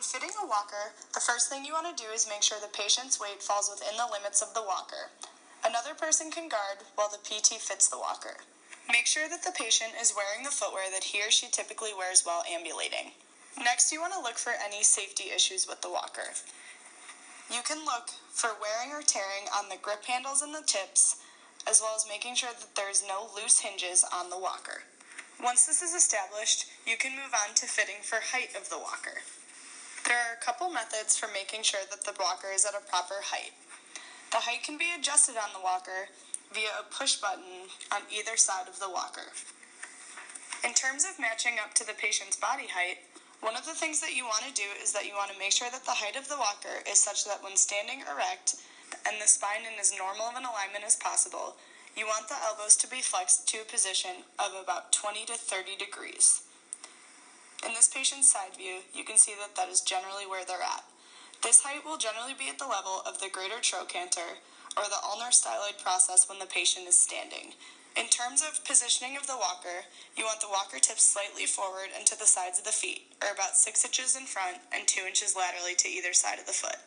fitting a walker, the first thing you want to do is make sure the patient's weight falls within the limits of the walker. Another person can guard while the PT fits the walker. Make sure that the patient is wearing the footwear that he or she typically wears while ambulating. Next, you want to look for any safety issues with the walker. You can look for wearing or tearing on the grip handles and the tips, as well as making sure that there is no loose hinges on the walker. Once this is established, you can move on to fitting for height of the walker. There are a couple methods for making sure that the walker is at a proper height. The height can be adjusted on the walker via a push button on either side of the walker. In terms of matching up to the patient's body height, one of the things that you want to do is that you want to make sure that the height of the walker is such that when standing erect and the spine in as normal of an alignment as possible, you want the elbows to be flexed to a position of about 20 to 30 degrees. In this patient's side view, you can see that that is generally where they're at. This height will generally be at the level of the greater trochanter or the ulnar styloid process when the patient is standing. In terms of positioning of the walker, you want the walker tipped slightly forward and to the sides of the feet, or about 6 inches in front and 2 inches laterally to either side of the foot.